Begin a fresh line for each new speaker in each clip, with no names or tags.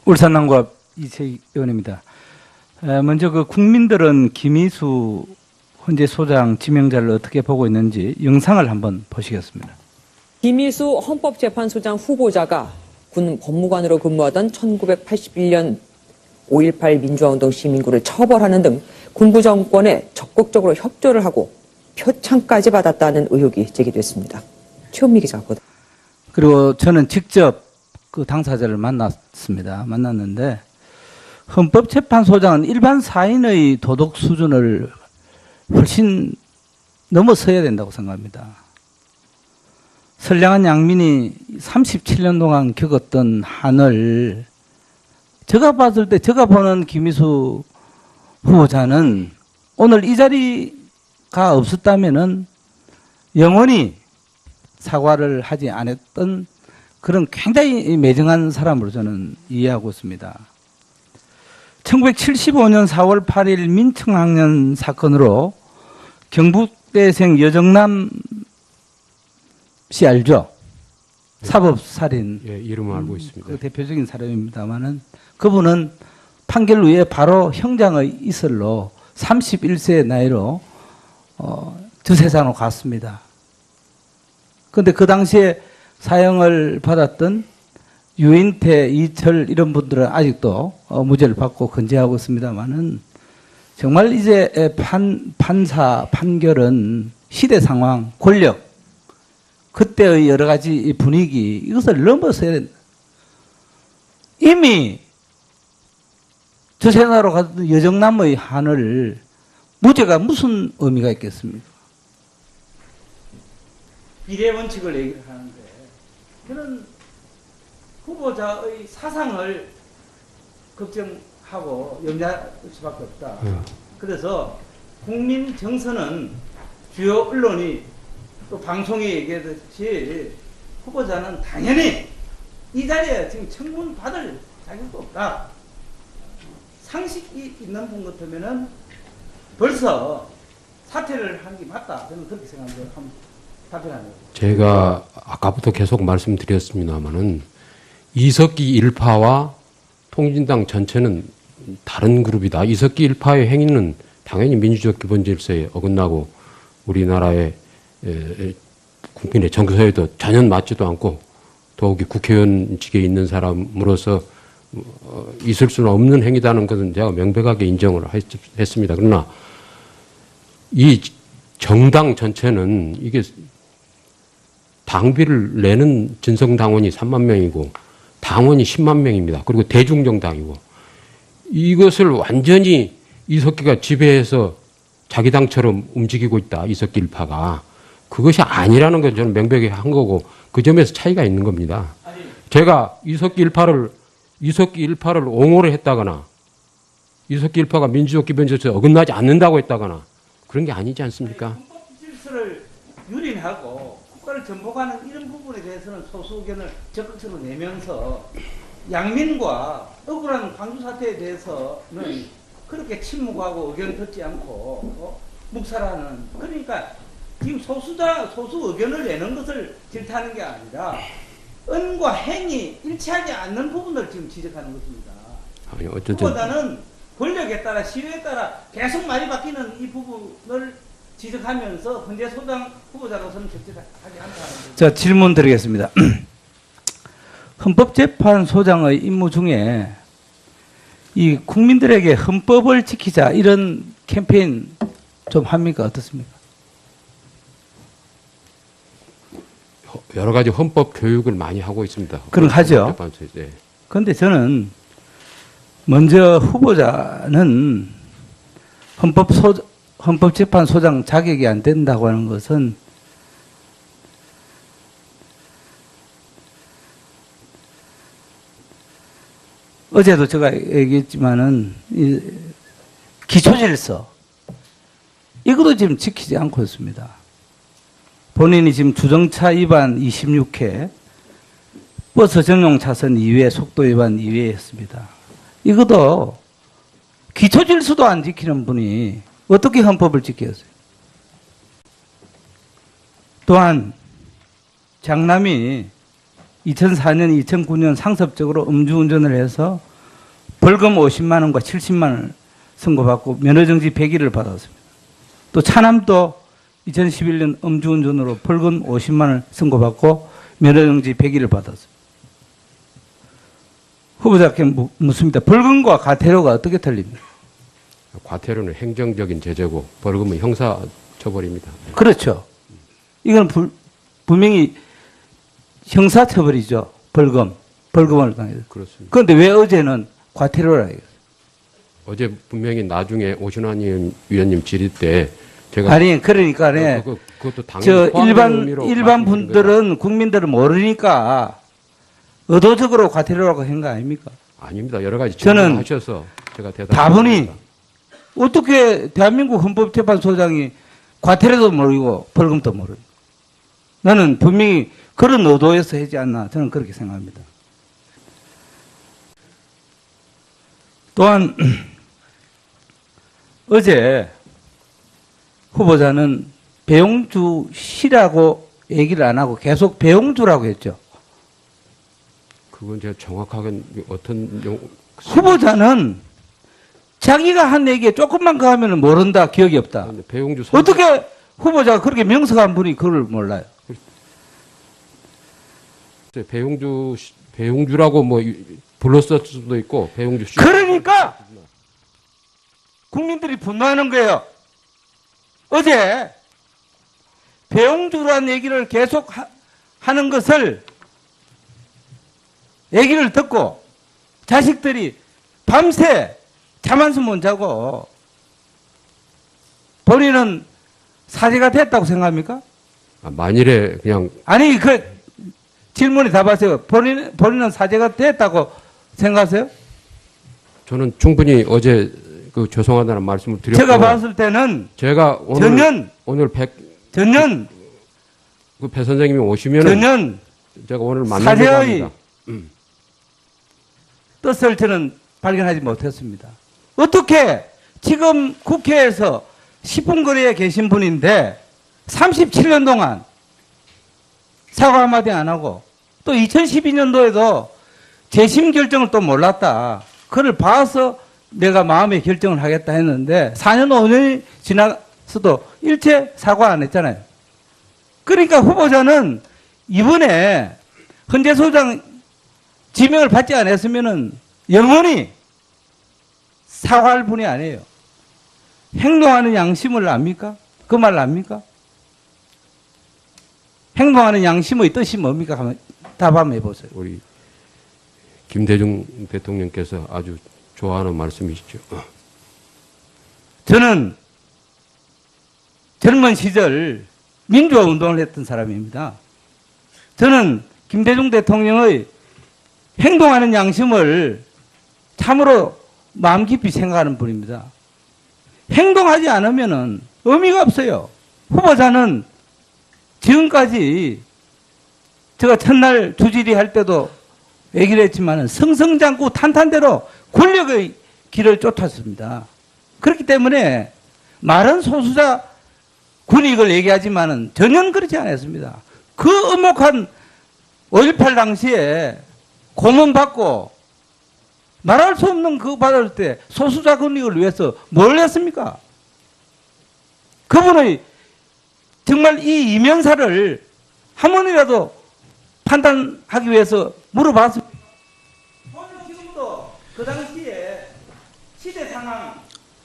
울산남과 이채익 의원입니다. 먼저 그 국민들은 김희수 헌재 소장 지명자를 어떻게 보고 있는지 영상을 한번 보시겠습니다.
김희수 헌법재판소장 후보자가 군 법무관으로 근무하던 1981년 5.18 민주화운동 시민구를 처벌하는 등 군부 정권에 적극적으로 협조를 하고 표창까지 받았다는 의혹이 제기됐습니다. 최은미 기자가 보다.
그리고 저는 직접 그 당사자를 만났는데 헌법재판소장은 일반 사인의 도덕 수준을 훨씬 넘어서야 된다고 생각합니다. 선량한 양민이 37년 동안 겪었던 한을 제가 봤을 때 제가 보는 김희수 후보자는 오늘 이 자리가 없었다면은 영원히 사과를 하지 않았던 그런 굉장히 매정한 사람으로 저는 이해하고 있습니다. 1975년 4월 8일 민청학년 사건으로 경북대생 여정남 씨 알죠?
네.
사법살인.
예, 이름은 알고 있습니다.
그 대표적인 사람입니다만은 그분은 판결 후에 바로 형장의 이슬로 31세의 나이로 저 세상으로 갔습니다. 그런데 그 당시에 사형을 받았던 유인태, 이철 이런 분들은 아직도 무죄를 받고 건재하고 있습니다만은 정말 이제 판사 판결은 시대 상황, 권력, 그때의 여러 가지 분위기 이것을 넘어서야 된다. 이미 저 세상으로 갔던 여정남의 한을 무죄가 무슨 의미가 있겠습니까? 비례 원칙을 얘기를 하는데 저는 후보자의 사상을 걱정하고 염려할 수밖에 없다. 그래서 국민 정서는 주요 언론이 또 방송이 얘기하듯이 후보자는 당연히 이 자리에 지금 청문 받을 자격도 없다. 상식이 있는 분 같으면은 벌써 사퇴를 한 게 맞다. 저는 그렇게 생각합니다. 한번 답변하네요.
제가 아까부터 계속 말씀드렸습니다마는 이석기 일파와 통진당 전체는 다른 그룹이다. 이석기 일파의 행위는 당연히 민주적 기본 질서에 어긋나고 우리나라의 국민의 정서에도 전혀 맞지도 않고 더욱이 국회의원직에 있는 사람으로서 있을 수는 없는 행위다는 것은 제가 명백하게 인정을 했습니다. 그러나 이 정당 전체는 이게 당비를 내는 진성당원이 3만 명이고 당원이 10만 명입니다. 그리고 대중정당이고 이것을 완전히 이석기가 지배해서 자기 당처럼 움직이고 있다. 이석기 일파가. 그것이 아니라는 건 저는 명백히 한 거고 그 점에서 차이가 있는 겁니다. 제가 이석기 일파를 옹호를 했다거나 이석기 일파가 민주적 기본 질서에 어긋나지 않는다고 했다거나 그런 게 아니지 않습니까?
헌법 질서를 유린하고 국가를 전복하는 이런 부분에 대해서는 소수 의견을 적극적으로 내면서 양민과 억울한 광주 사태에 대해서는 그렇게 침묵하고 의견 듣지 않고 묵살하는, 그러니까 지금 소수 의견을 내는 것을 질타하는 게 아니라 언과 행이 일치하지 않는 부분을 지금 지적하는 것입니다.
아니, 어쨌든
그보다는 권력에 따라 시류에 따라 계속 말이 바뀌는 이 부분을 지적하면서 헌재 소장 후보자로서는 적절하지 않다는 거죠. 자, 질문 드리겠습니다. 헌법재판소장의 임무 중에 이 국민들에게 헌법을 지키자 이런 캠페인 좀 합니까? 어떻습니까?
여러 가지 헌법 교육을 많이 하고 있습니다.
그럼 하죠.
네.
그런데 저는 먼저 후보자는 헌법재판소장 자격이 안 된다고 하는 것은 어제도 제가 얘기했지만은 기초질서 이것도 지금 지키지 않고 있습니다. 본인이 지금 주정차 위반 26회, 버스 전용 차선 2회, 속도 위반 2회 했습니다. 이것도 기초질서도 안 지키는 분이 어떻게 헌법을 지켰어요? 또한 장남이 2004년, 2009년 상습적으로 음주운전을 해서 벌금 50만 원과 70만 원을 선고받고 면허정지 100일을 받았습니다. 또 차남도 2011년 음주운전으로 벌금 50만 원을 선고받고 면허정지 100일을 받았습니다. 후보자께 묻습니다. 벌금과 과태료가 어떻게 틀립니까?
과태료는 행정적인 제재고 벌금은 형사처벌입니다.
그렇죠. 이건 분명히 형사처벌이죠. 벌금을 당해서.
그렇습니다.
그런데 왜 어제는 과태료라 이거예요?
어제 분명히 나중에 오신환 위원님 질의 때 제가
아니 그러니까 네.
그것도 당연히
저
포함되는 의미로
일반
말씀드린
분들은 국민들은 모르니까 의도적으로 과태료라고 한 거 아닙니까?
거죠. 아닙니다. 여러 가지
저는
질문하셔서 제가 대답.
다분히 어떻게 대한민국 헌법재판소장이 과태료도 모르고 벌금도 모르고 나는 분명히 그런 의도에서 하지 않나 저는 그렇게 생각합니다. 또한 어제 후보자는 배용주 씨라고 얘기를 안 하고 계속 배용주라고 했죠.
그건 제가 정확하게 어떤
후보자는 자기가 한 얘기에 조금만 더 하면 모른다, 기억이 없다.
배용주
어떻게 후보자가 그렇게 명석한 분이 그걸 몰라요?
배용주라고 뭐 불렀을 수도 있고 배용주 씨.
그러니까 국민들이 분노하는 거예요. 어제 배용주라는 얘기를 계속 하는 것을 얘기를 듣고 자식들이 밤새 잠 한숨 못 자고 본인은 사죄가 됐다고 생각합니까?
만일에 그냥
아니 그 질문에 답하세요. 본인은 사죄가 됐다고 생각하세요?
저는 충분히 어제 그 죄송하다는 말씀을 드렸고
제가 봤을 때는
제가 오늘
전년
그 배 선생님이 오시면은
전년
제가 오늘 만나려고
사죄의
합니다.
뜻을 저는 발견하지 못했습니다. 어떻게 지금 국회에서 10분 거리에 계신 분인데 37년 동안 사과 한마디 안 하고 또 2012년도에도 재심 결정을 또 몰랐다. 그걸 봐서 내가 마음의 결정을 하겠다 했는데 4년 5년이 지나서도 일체 사과 안 했잖아요. 그러니까 후보자는 이번에 헌재 소장 지명을 받지 않았으면은 영원히 사과할 분이 아니에요. 행동하는 양심을 압니까? 그 말 압니까? 행동하는 양심의 뜻이 뭡니까? 답 한번 해보세요.
우리 김대중 대통령께서 아주 좋아하는 말씀이시죠.
저는 젊은 시절 민주화 운동을 했던 사람입니다. 저는 김대중 대통령의 행동하는 양심을 참으로 마음 깊이 생각하는 분입니다. 행동하지 않으면 의미가 없어요. 후보자는 지금까지 제가 첫날 주질의 할 때도 얘기를 했지만 승승장구 탄탄대로 권력의 길을 쫓았습니다. 그렇기 때문에 말은 소수자 군익을 얘기하지만 전혀 그렇지 않았습니다. 그 엄혹한 5.18 당시에 고문받고 말할 수 없는 그 받을 때 소수자 권익을 위해서 뭘 했습니까? 그분의 정말 이 이면사를 한 번이라도 판단하기 위해서 물어봤습니다. 오늘 지금도 그 당시에 시대 상황,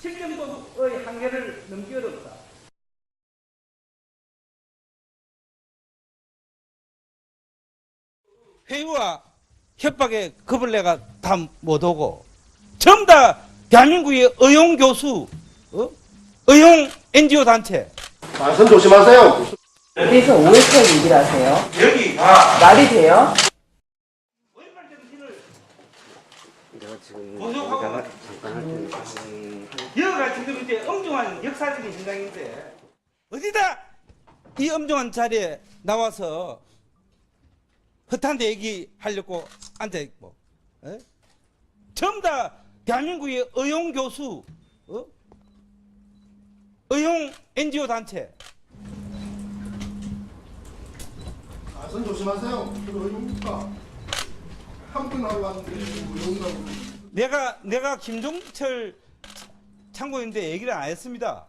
실정도의 한계를 넘기 어렵다. 회유와 협박에 겁을 내가 다 못 오고 전부 다 대한민국의 의용 교수, 의용 NGO 단체.
말씀 조심하세요.
그래서 5.18 얘기를 하세요.
여기
말이 돼요?
보석하고 여기가 지금 이제 엄중한 역사적인 현장인데 어디다 이 엄중한 자리에 나와서 허탄데 얘기하려고 앉아있고 전부 다 대한민국의 의용 교수, 의용 NGO 단체.
말씀 조심하세요. 그거 의무입니까? 한 분 하고 왔는데 의무라고.
내가 김종철 참고인데 얘기를 안 했습니다.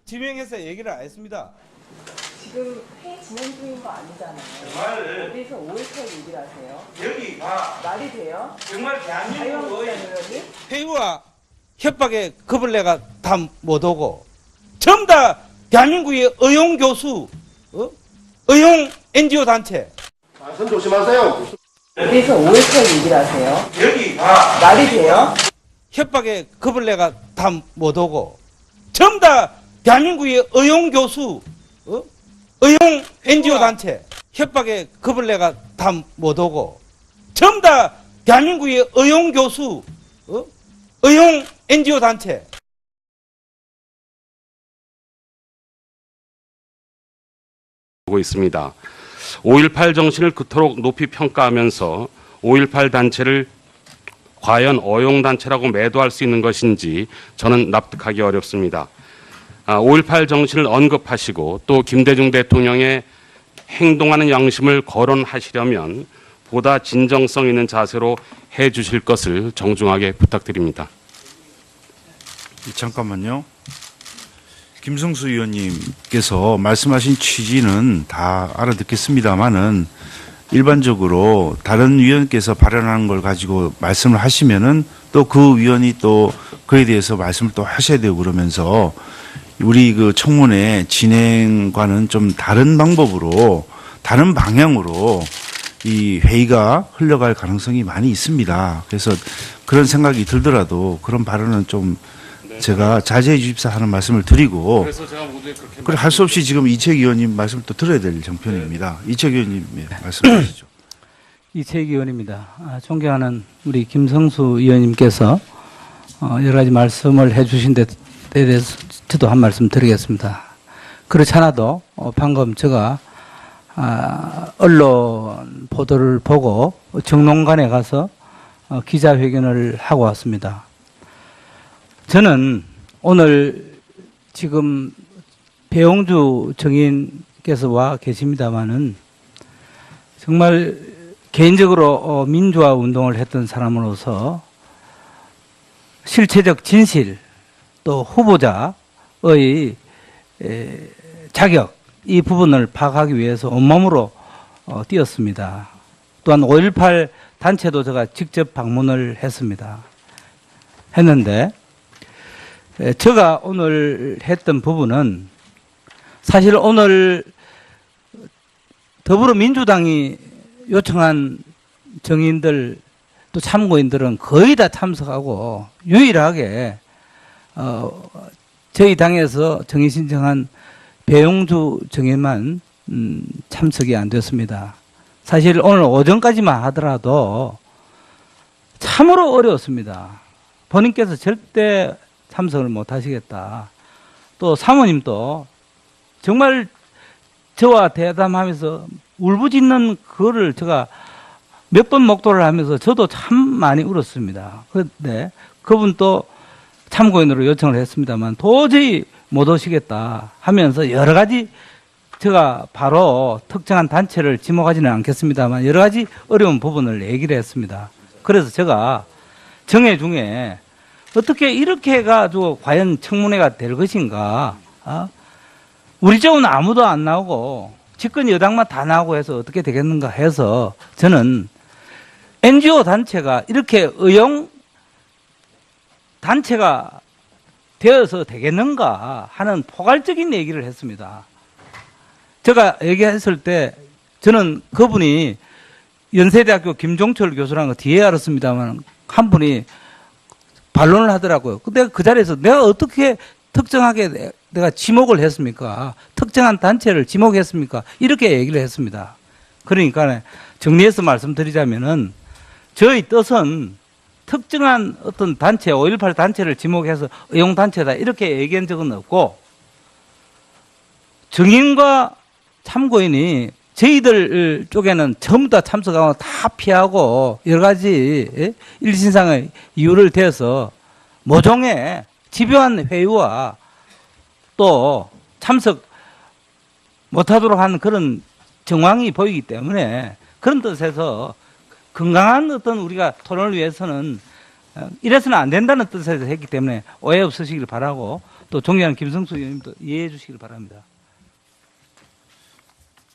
지명해서 얘기를 안 했습니다.
지금 회의 진행 중인 거 아니잖아요.
정말
어디서 5.18 얘기를 하세요?
여기 봐.
말이 돼요?
정말 대한민국의
자유한국당 의원님?
회유와 협박에 겁을 내가 다 못 오고 전부 다 대한민국의 의용 교수, 의용 NGO 단체.
말씀 조심하세요.
어디서 5.18 얘기를 하세요?
여기 봐.
말이 돼요?
협박에 겁을 내가 다 못 오고 전부 다 대한민국의 의용 교수, 의용 NGO 단체. 협박에 겁을 내가 다 못 오고 전부 다 대한민국의 의용 교수, 의용 NGO 단체.
보고 있습니다. 5.18 정신을 그토록 높이 평가하면서 5.18 단체를 과연 어용단체라고 매도할 수 있는 것인지 저는 납득하기 어렵습니다. 5.18 정신을 언급하시고 또 김대중 대통령의 행동하는 양심을 거론하시려면 보다 진정성 있는 자세로 해 주실 것을 정중하게 부탁드립니다.
잠깐만요. 김성수 의원님께서 말씀하신 취지는 다 알아듣겠습니다만은 일반적으로 다른 위원께서 발언하는 걸 가지고 말씀을 하시면은 또 그 위원이 또 그에 대해서 말씀을 또 하셔야 되고 그러면서 우리 그 청문회 진행과는 좀 다른 방법으로 다른 방향으로 이 회의가 흘러갈 가능성이 많이 있습니다. 그래서 그런 생각이 들더라도 그런 발언은 좀 제가 자제해 주십사 하는 말씀을 드리고
그래서 제가 모두에 그렇게
그래 할 수 없이 지금 이채기 의원님 말씀을 또 들어야 될 정편입니다. 이채기 의원님 말씀하시죠.
이채기 의원입니다. 존경하는 우리 김성수 의원님께서 여러 가지 말씀을 해주신 데 대해서 저도 한 말씀 드리겠습니다. 그렇지 않아도 방금 제가 언론 보도를 보고 정론관에 가서 기자회견을 하고 왔습니다. 저는 오늘 지금 배용주 정인께서 와 계십니다마는 정말 개인적으로 민주화 운동을 했던 사람으로서 실체적 진실 또 후보자의 자격 이 부분을 파악하기 위해서 온몸으로 뛰었습니다. 또한 5.18 단체도 제가 직접 방문을 했는데 제가 오늘 했던 부분은 사실 오늘 더불어민주당이 요청한 정인들 또 참고인들은 거의 다 참석하고 유일하게 저희 당에서 정인 신청한 배용주 정인만 참석이 안 됐습니다. 사실 오늘 오전까지만 하더라도 참으로 어려웠습니다. 본인께서 절대 참석을 못 하시겠다. 또 사모님도 정말 저와 대담하면서 울부짖는 그거를 제가 몇 번 목도를 하면서 저도 참 많이 울었습니다. 그런데 그분도 참고인으로 요청을 했습니다만 도저히 못 오시겠다 하면서 여러 가지 제가 바로 특정한 단체를 지목하지는 않겠습니다만 여러 가지 어려운 부분을 얘기를 했습니다. 그래서 제가 정회 중에 어떻게 이렇게 해가지고 과연 청문회가 될 것인가? 우리 쪽은 아무도 안 나오고 집권 여당만 다 나오고 해서 어떻게 되겠는가 해서 저는 NGO 단체가 이렇게 의용 단체가 되어서 되겠는가 하는 포괄적인 얘기를 했습니다. 제가 얘기했을 때 저는 그분이 연세대학교 김종철 교수라는 거 뒤에 알았습니다만 한 분이 반론을 하더라고요. 근데 그 자리에서 내가 어떻게 특정하게 내가 지목을 했습니까? 특정한 단체를 지목했습니까? 이렇게 얘기를 했습니다. 그러니까 정리해서 말씀드리자면은 저희 뜻은 특정한 어떤 단체, 5.18 단체를 지목해서 의용단체다 이렇게 얘기한 적은 없고 정인과 참고인이 저희들 쪽에는 전부 다 참석하고 다 피하고 여러 가지 일신상의 이유를 대서 모종의 집요한 회의와 또 참석 못하도록 하는 그런 정황이 보이기 때문에 그런 뜻에서 건강한 어떤 우리가 토론을 위해서는 이래서는 안 된다는 뜻에서 했기 때문에 오해 없으시길 바라고 또 존경하는 김성수 의원님도 이해해 주시길 바랍니다.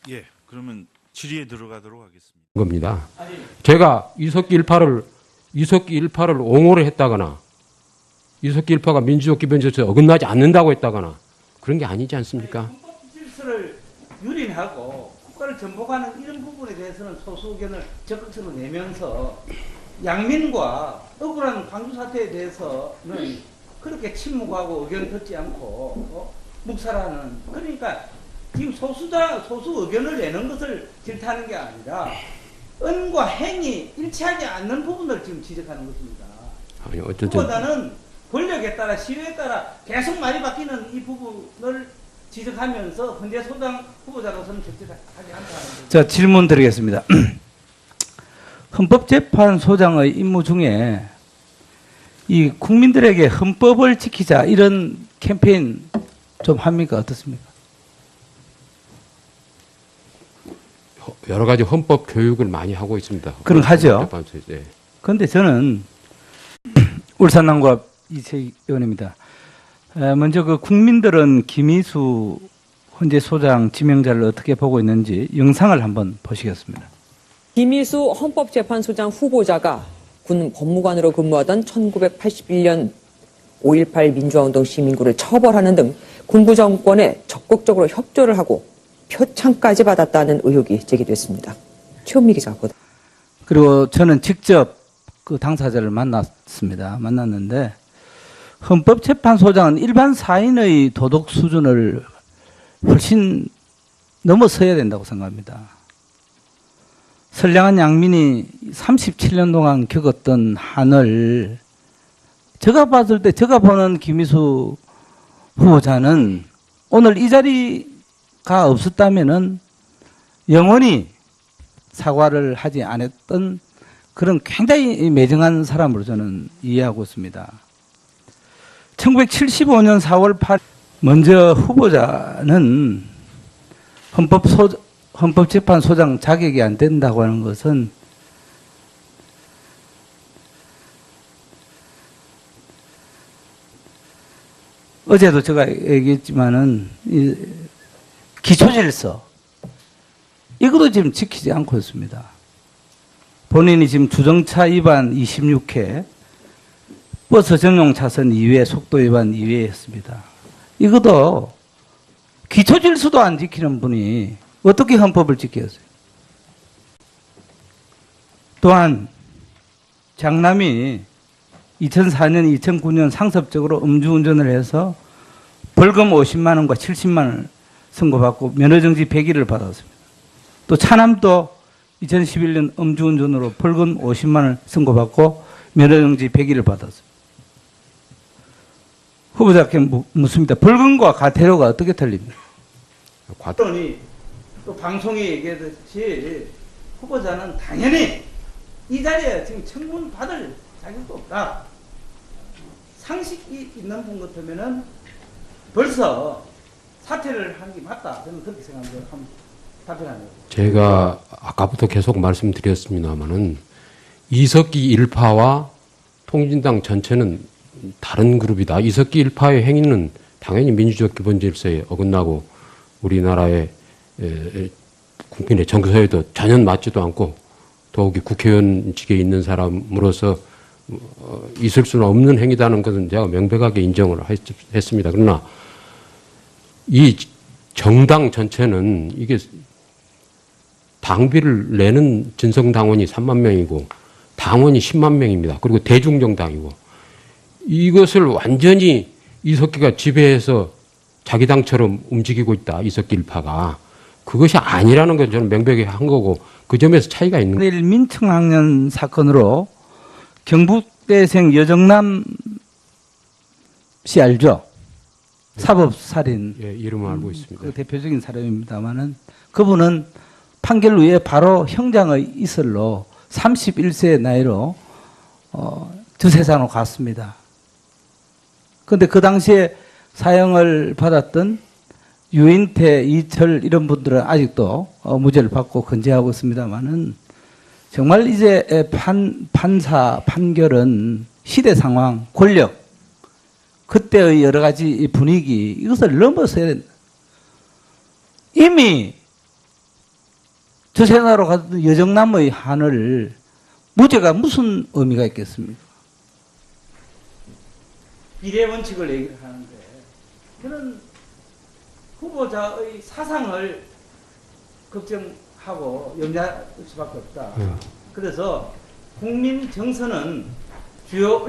예, 그러면 질의에 들어가도록 하겠습니다.
겁니다. 제가 이석기 일파를 옹호를 했다거나 이석기 일파가 민주적 기본질서에 어긋나지 않는다고 했다거나 그런 게 아니지 않습니까?
헌법 질서를 유린하고 국가를 전복하는 이런 부분에 대해서는 소수 의견을 적극적으로 내면서 양민과 억울한 광주 사태에 대해서는 그렇게 침묵하고 의견 듣지 않고 묵살하는, 그러니까 지금 소수 의견을 내는 것을 질타하는 게 아니라 언과 행이 일치하지 않는 부분을 지금 지적하는 것입니다.
아니, 어쨌든
그보다는 권력에 따라 시위에 따라 계속 말이 바뀌는 이 부분을 지적하면서 헌재 소장 후보자로서는 적절하지 않다는 거죠.
자, 질문 드리겠습니다. 헌법재판소장의 임무 중에 이 국민들에게 헌법을 지키자 이런 캠페인 좀 합니까? 어떻습니까?
여러 가지 헌법 교육을 많이 하고 있습니다.
그럼 하죠.
네.
그런데 저는 울산남과 이채희 의원입니다. 먼저 그 국민들은 김희수 헌재 소장 지명자를 어떻게 보고 있는지 영상을 한번 보시겠습니다.
김희수 헌법재판소장 후보자가 군 법무관으로 근무하던 1981년 5.18 민주화운동 시민구를 처벌하는 등 군부 정권에 적극적으로 협조를 하고 표창까지 받았다는 의혹이 제기됐습니다. 최원미 기자가 보다.
그리고 저는 직접 그 당사자를 만났는데 헌법재판소장은 일반 사인의 도덕 수준을 훨씬 넘어서야 된다고 생각합니다. 선량한 양민이 37년 동안 겪었던 한을 제가 봤을 때 제가 보는 김희수 후보자는 오늘 이 자리가 없었다면은 영원히 사과를 하지 않았던 그런 굉장히 매정한 사람으로 저는 이해하고 있습니다. 1975년 4월 8일 먼저 후보자는 헌법재판소장 자격이 안 된다고 하는 것은 어제도 제가 얘기했지만은 기초질서 이것도 지금 지키지 않고 있습니다. 본인이 지금 주정차 위반 26회, 버스 전용 차선 2회, 속도 위반 2회 했습니다. 이것도 기초질서도 안 지키는 분이 어떻게 헌법을 지켰어요? 또한 장남이 2004년, 2009년 상습적으로 음주운전을 해서 벌금 50만 원과 70만 원을 선고받고 면허정지 100일을 받았습니다. 또 차남도 2011년 음주운전으로 벌금 50만 원을 선고받고 면허정지 100일을 받았습니다. 후보자께 묻습니다. 벌금과 과태료가 어떻게 틀립니까?
그러니 또 방송에 얘기했듯이 후보자는 당연히 이 자리에 지금 청문 받을 자격도 없다. 상식이 있는 분 같으면은 벌써 사퇴를 하는 게 맞다. 저는 그렇게 생각합니다. 한번 답변합니다.
제가 아까부터 계속 말씀드렸습니다마는 이석기 일파와 통진당 전체는 다른 그룹이다. 이석기 일파의 행위는 당연히 민주적 기본 질서에 어긋나고 우리나라의 국민의 정서에도 전혀 맞지도 않고 더욱이 국회의원직에 있는 사람으로서 있을 수는 없는 행위다는 것은 제가 명백하게 인정을 했습니다. 그러나 이 정당 전체는 이게 당비를 내는 진성당원이 3만 명이고 당원이 10만 명입니다. 그리고 대중정당이고 이것을 완전히 이석기가 지배해서 자기 당처럼 움직이고 있다. 이석기 일파가. 그것이 아니라는 건 저는 명백히 한 거고 그 점에서 차이가 있는 거예요.
내일 민청학년 사건으로 경북대생 여정남 씨 알죠? 사법살인.
예, 이름을 알고 있습니다.
그 대표적인 사람입니다만은 그분은 판결 후에 바로 형장의 이슬로 31세의 나이로 저 세상으로 갔습니다. 그런데 그 당시에 사형을 받았던 유인태, 이철 이런 분들은 아직도 무죄를 받고 건재하고 있습니다만은 정말 이제 판사 판결은 시대 상황, 권력, 그때의 여러 가지 분위기, 이것을 넘어서야 된다. 이미 저세나로 갔던 여정남의 한을 무죄가 무슨 의미가 있겠습니까?
비례 원칙을 얘기를 하는데 저는 후보자의 사상을 걱정하고 염려할 수밖에 없다. 그래서 국민 정서는 주요